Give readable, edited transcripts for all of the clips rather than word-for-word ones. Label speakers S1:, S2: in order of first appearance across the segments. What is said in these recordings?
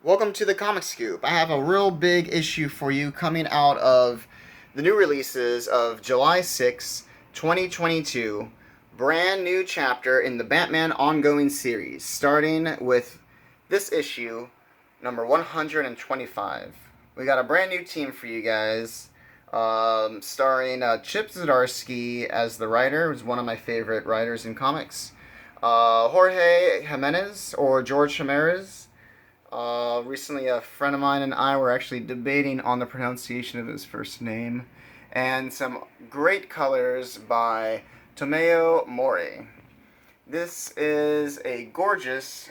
S1: Welcome to the Comic Scoop. I have a real big issue for you coming out of the new releases of July 6, 2022. Brand new chapter in the Batman ongoing series, starting with this issue, number 125. We got a brand new team for you guys, starring Chip Zdarsky as the writer, who's one of my favorite writers in comics. Jorge Jimenez, or George Jimenez. Recently, a friend of mine and I were actually debating on the pronunciation of his first name. And some great colors by Tomeo Mori. This is a gorgeous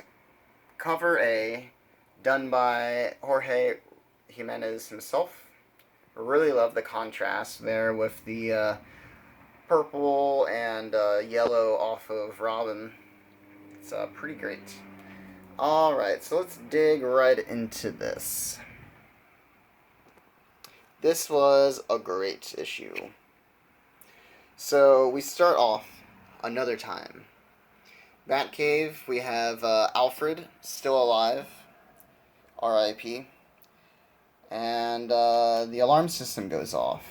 S1: cover A done by Jorge Jimenez himself. I really love the contrast there with the purple and yellow off of Robin. It's pretty great. Alright, so let's dig right into this. This was a great issue. So we start off another time. Batcave, we have Alfred, still alive, R.I.P. And the alarm system goes off.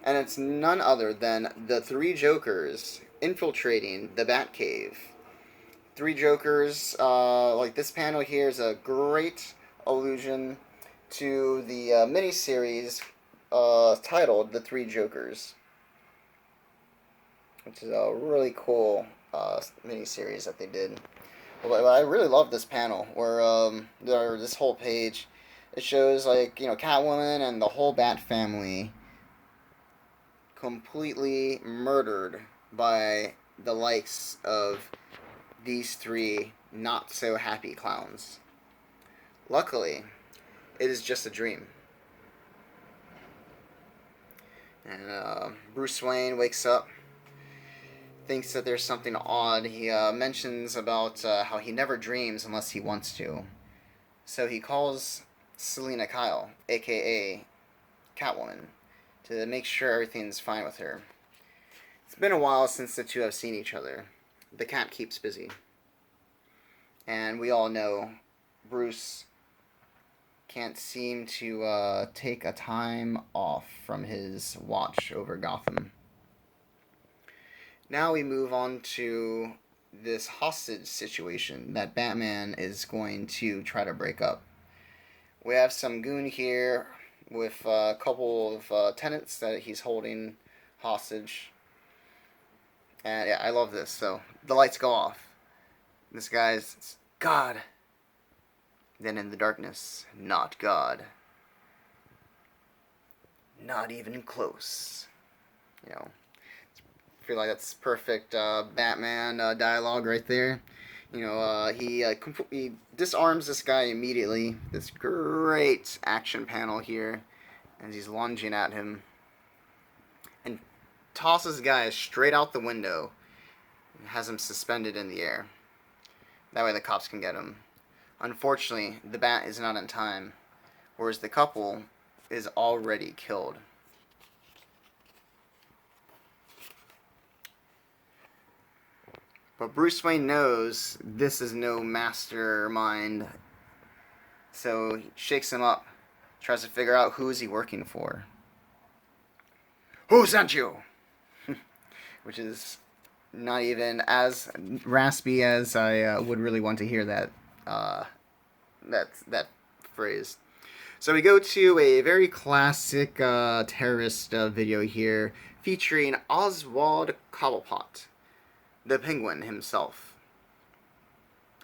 S1: And it's none other than the three Jokers infiltrating the Batcave. Three Jokers, like this panel here is a great allusion to the miniseries titled The Three Jokers, which is a really cool miniseries that they did. But I really love this panel where this whole page, it shows like, Catwoman and the whole Bat family completely murdered by the likes of these three not so happy clowns. Luckily, it is just a dream. And Bruce Wayne wakes up, thinks that there's something odd. He mentions about how he never dreams unless he wants to. So he calls Selina Kyle, aka Catwoman, to make sure everything's fine with her. It's been a while since the two have seen each other. The cat keeps busy. And we all know Bruce can't seem to take a time off from his watch over Gotham. Now we move on to this hostage situation that Batman is going to try to break up. We have some goon here with a couple of tenants that he's holding hostage. And yeah, I love this. So the lights go off. This guy's God. Then in the darkness, not God. Not even close. I feel like that's perfect Batman dialogue right there. He disarms this guy immediately. This great action panel here as he's lunging at him. And tosses the guy straight out the window and has him suspended in the air. That way the cops can get him. Unfortunately, the Bat is not in time, whereas the couple is already killed. But Bruce Wayne knows this is no mastermind, so he shakes him up, tries to figure out who is he working for. Who sent you? Which is not even as raspy as I would really want to hear that phrase. So we go to a very classic terrorist video here featuring Oswald Cobblepot, the Penguin himself.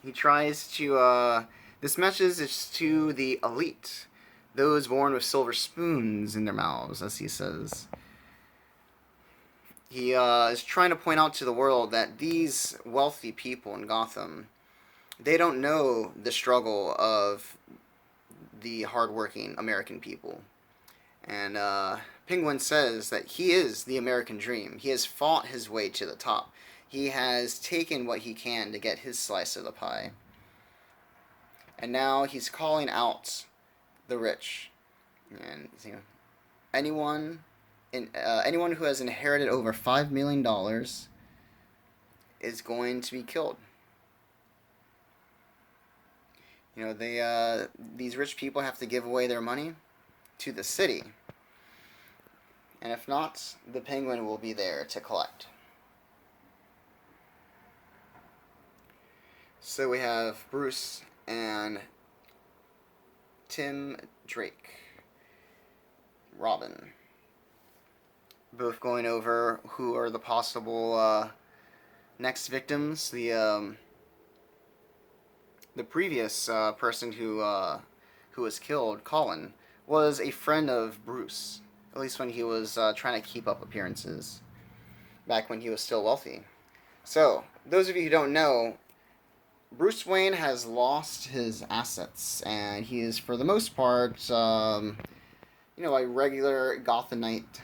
S1: He tries to this message is to the elite, those born with silver spoons in their mouths, as he says. He is trying to point out to the world that these wealthy people in Gotham, they don't know the struggle of the hardworking American people. And Penguin says that he is the American dream. He has fought his way to the top. He has taken what he can to get his slice of the pie. And now he's calling out the rich. And anyone who has inherited over $5 million is going to be killed. You know, these rich people have to give away their money to the city. And if not, the Penguin will be there to collect. So we have Bruce and Tim Drake, Robin, both going over who are the possible next victims. The previous person who was killed, Colin, was a friend of Bruce, at least when he was trying to keep up appearances, back when he was still wealthy. So, those of you who don't know, Bruce Wayne has lost his assets, and he is, for the most part, a regular Gothamite,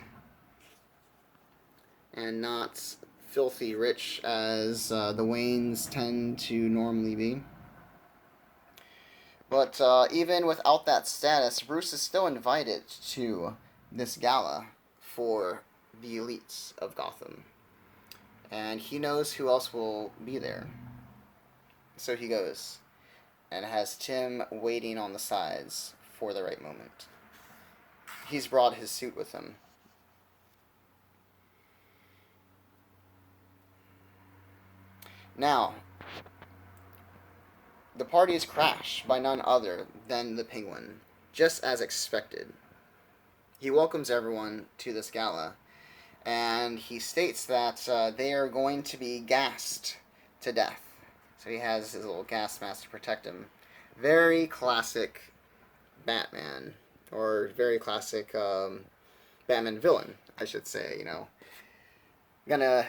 S1: and not filthy rich as the Waynes tend to normally be. But even without that status, Bruce is still invited to this gala for the elites of Gotham. And he knows who else will be there. So he goes and has Tim waiting on the sides for the right moment. He's brought his suit with him. Now, the party is crashed by none other than the Penguin, just as expected. He welcomes everyone to this gala, and he states that they are going to be gassed to death. So he has his little gas mask to protect him. Very classic Batman, or very classic Batman villain, I should say, Gonna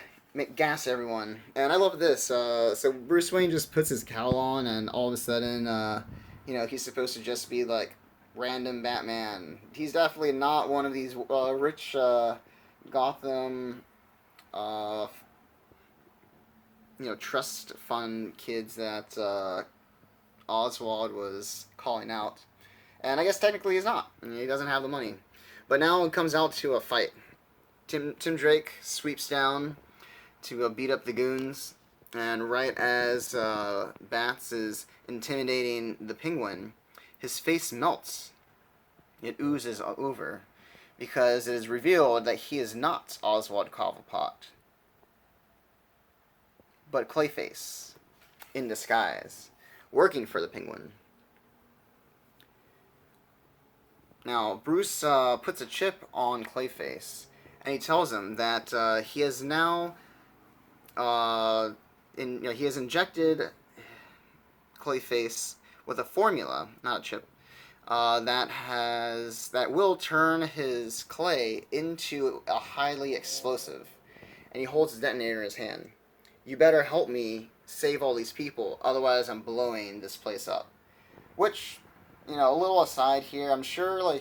S1: gas everyone. And I love this. So Bruce Wayne just puts his cowl on, and all of a sudden, he's supposed to just be like random Batman. He's definitely not one of these rich Gotham, trust fund kids that Oswald was calling out. And I guess technically he's not. I mean, he doesn't have the money. But now it comes out to a fight. Tim Drake sweeps down to beat up the goons, and right as Bats is intimidating the Penguin, his face melts. It oozes over, because it is revealed that he is not Oswald Cobblepot, but Clayface, in disguise, working for the Penguin. Now, Bruce puts a chip on Clayface, and he tells him that he has now he has injected Clayface with a formula, not a chip, that will turn his clay into a highly explosive. And he holds his detonator in his hand. You better help me save all these people, otherwise I'm blowing this place up. Which, a little aside here, I'm sure,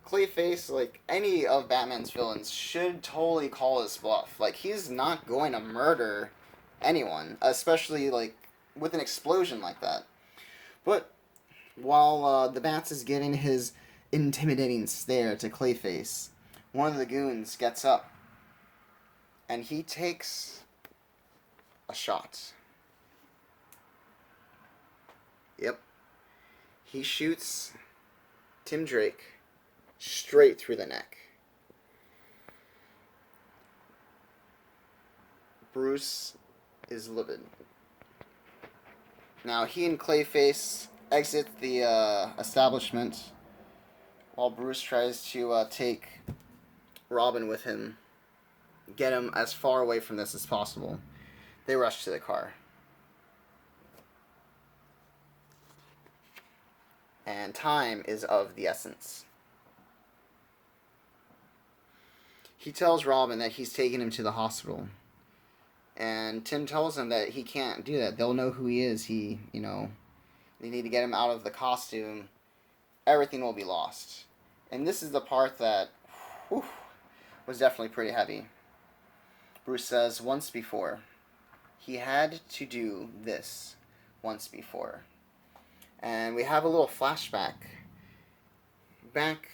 S1: Clayface, any of Batman's villains, should totally call his bluff. He's not going to murder anyone, especially, with an explosion like that. But while the Bats is getting his intimidating stare to Clayface, one of the goons gets up, and he takes a shot. Yep. He shoots Tim Drake straight through the neck. Bruce is livid. Now, he and Clayface exit the establishment while Bruce tries to take Robin with him, get him as far away from this as possible. They rush to the car. And time is of the essence. He tells Robin that he's taking him to the hospital. And Tim tells him that he can't do that. They'll know who he is. They need to get him out of the costume. Everything will be lost. And this is the part that was definitely pretty heavy. Bruce says, once before. He had to do this once before. And we have a little flashback back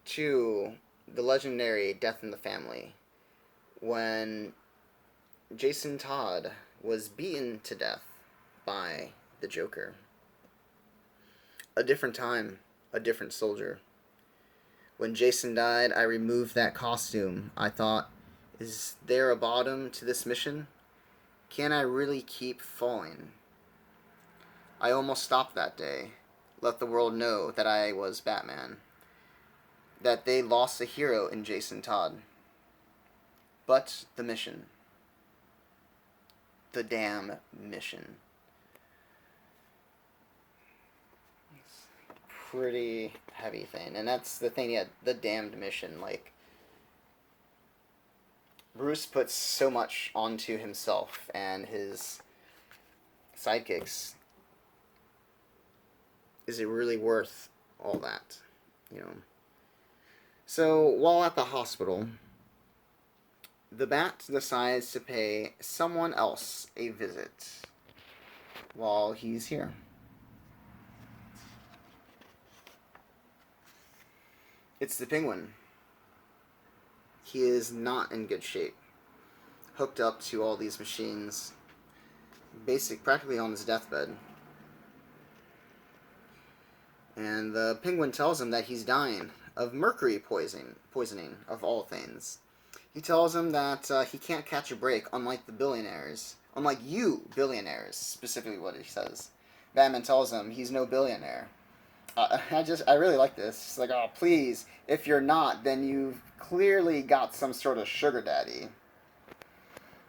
S1: to the legendary Death in the Family, when Jason Todd was beaten to death by the Joker. A different time, a different soldier. When Jason died, I removed that costume. I thought, is there a bottom to this mission? Can I really keep falling? I almost stopped that day. Let the world know that I was Batman. That they lost a hero in Jason Todd. But the mission. The damn mission. Pretty heavy thing. And that's the thing, yeah, the damned mission. Like, Bruce puts so much onto himself and his sidekicks. Is it really worth all that? You know? So, while at the hospital, the Bat decides to pay someone else a visit while he's here. It's the Penguin. He is not in good shape. Hooked up to all these machines, practically on his deathbed. And the Penguin tells him that he's dying of mercury poisoning of all things. He tells him that he can't catch a break, unlike the billionaires. Unlike you, billionaires, specifically what he says. Batman tells him he's no billionaire. I really like this. It's like, oh, please, if you're not, then you've clearly got some sort of sugar daddy.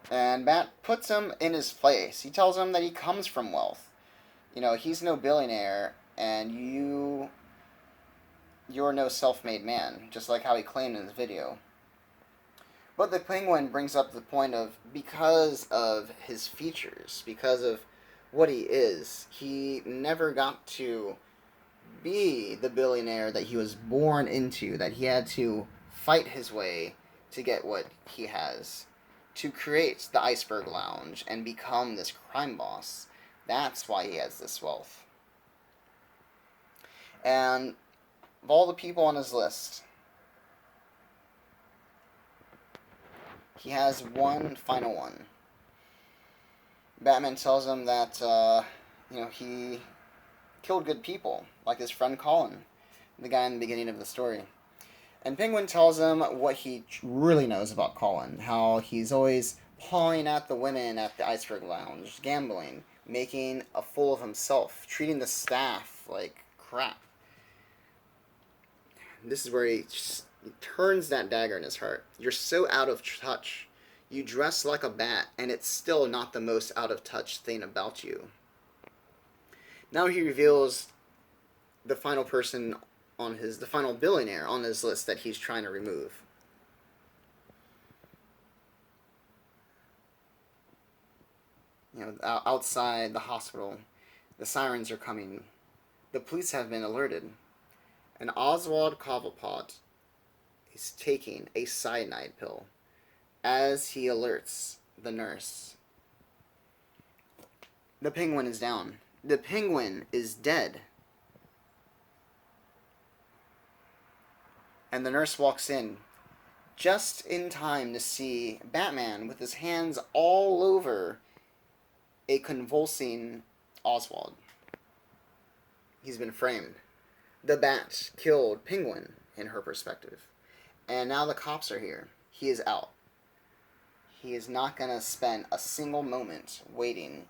S1: And Bat puts him in his place. He tells him that he comes from wealth. You know, he's no billionaire, and you're no self-made man, just like how he claimed in his video. But the Penguin brings up the point of, because of his features, because of what he is, he never got to be the billionaire that he was born into, that he had to fight his way to get what he has, to create the Iceberg Lounge and become this crime boss. That's why he has this wealth. And of all the people on his list, he has one final one. Batman tells him that, he killed good people, like his friend Colin, the guy in the beginning of the story. And Penguin tells him what he really knows about Colin, how he's always pawing at the women at the Iceberg Lounge, gambling, making a fool of himself, treating the staff like crap. This is where he turns that dagger in his heart. You're so out of touch. You dress like a bat, and it's still not the most out of touch thing about you. Now he reveals the final person the final billionaire on his list that he's trying to remove. You know, outside the hospital, the sirens are coming. The police have been alerted. And Oswald Cobblepot is taking a cyanide pill as he alerts the nurse. The Penguin is down. The Penguin is dead. And the nurse walks in just in time to see Batman with his hands all over a convulsing Oswald. He's been framed. The Bat killed Penguin, in her perspective. And now the cops are here. He is out. He is not going to spend a single moment waiting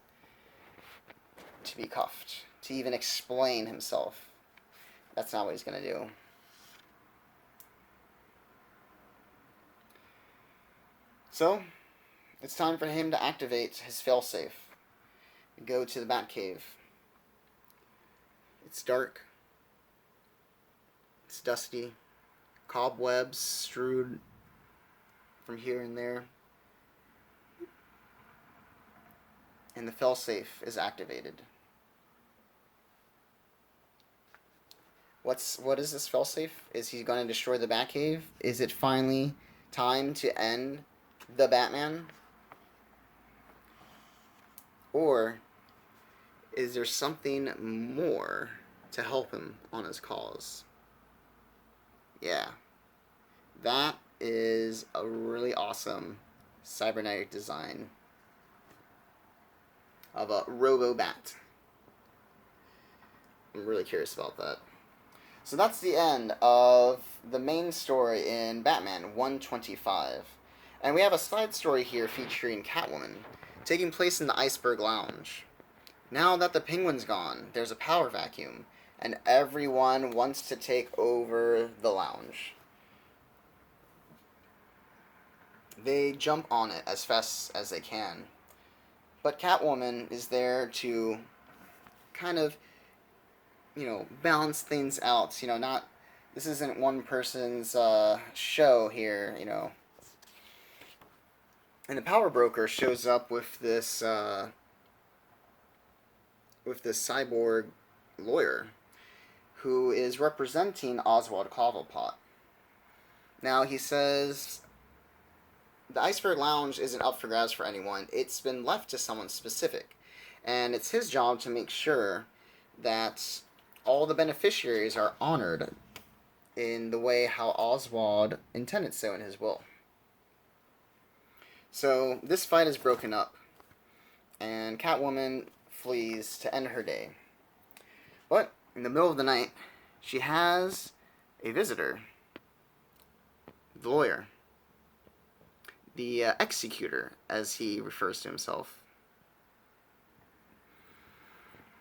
S1: to be cuffed, to even explain himself. That's not what he's going to do. So, it's time for him to activate his failsafe. Go to the Batcave. It's dark. It's dusty. Cobwebs strewed from here and there. And the failsafe is activated. What is this failsafe? Is he going to destroy the Batcave? Is it finally time to end the Batman? Or is there something more to help him on his cause? Yeah. That is a really awesome cybernetic design of a Robo-Bat. I'm really curious about that. So that's the end of the main story in Batman 125. And we have a side story here featuring Catwoman, taking place in the Iceberg Lounge. Now that the Penguin's gone, there's a power vacuum, and everyone wants to take over the lounge. They jump on it as fast as they can. But Catwoman is there to kind of, balance things out. This isn't one person's show here, And the power broker shows up with this cyborg lawyer who is representing Oswald Cobblepot. Now he says the Iceberg Lounge isn't up for grabs for anyone. It's been left to someone specific, and it's his job to make sure that all the beneficiaries are honored in the way how Oswald intended so in his will. So this fight is broken up, and Catwoman flees to end her day. But in the middle of the night, she has a visitor, the lawyer, the executor, as he refers to himself.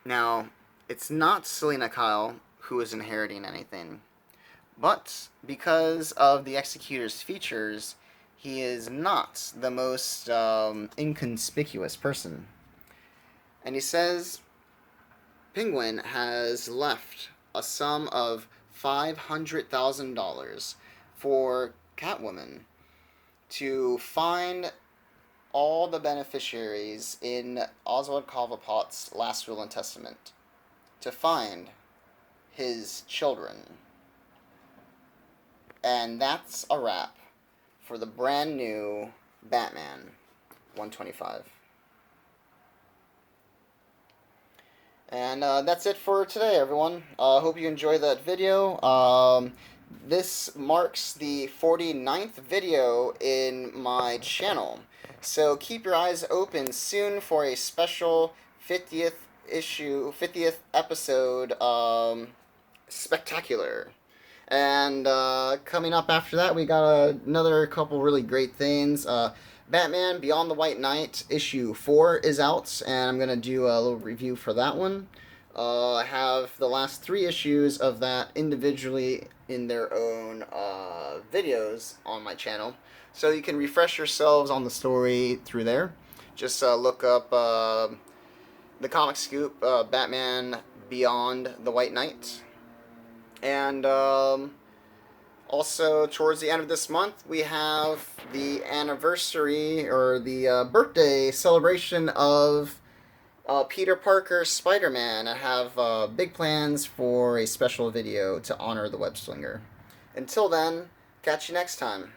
S1: Now, it's not Selina Kyle who is inheriting anything, but because of the executor's features, he is not the most inconspicuous person. And he says Penguin has left a sum of $500,000 for Catwoman to find all the beneficiaries in Oswald Cobblepot's last will and testament, to find his children. And that's a wrap for the brand new Batman 125. And that's it for today, everyone. Hope you enjoyed that video. This marks the 49th video in my channel. So keep your eyes open soon for a special 50th episode spectacular. And coming up after that, we got another couple really great things. Batman Beyond the White Knight issue 4 is out, and I'm going to do a little review for that one. I have the last 3 issues of that individually in their own videos on my channel, so you can refresh yourselves on the story through there. Just look up the Comic Scoop, Batman Beyond the White Knight. And also, towards the end of this month, we have the anniversary, or the birthday celebration of Peter Parker's Spider-Man. I have big plans for a special video to honor the web slinger. Until then, catch you next time.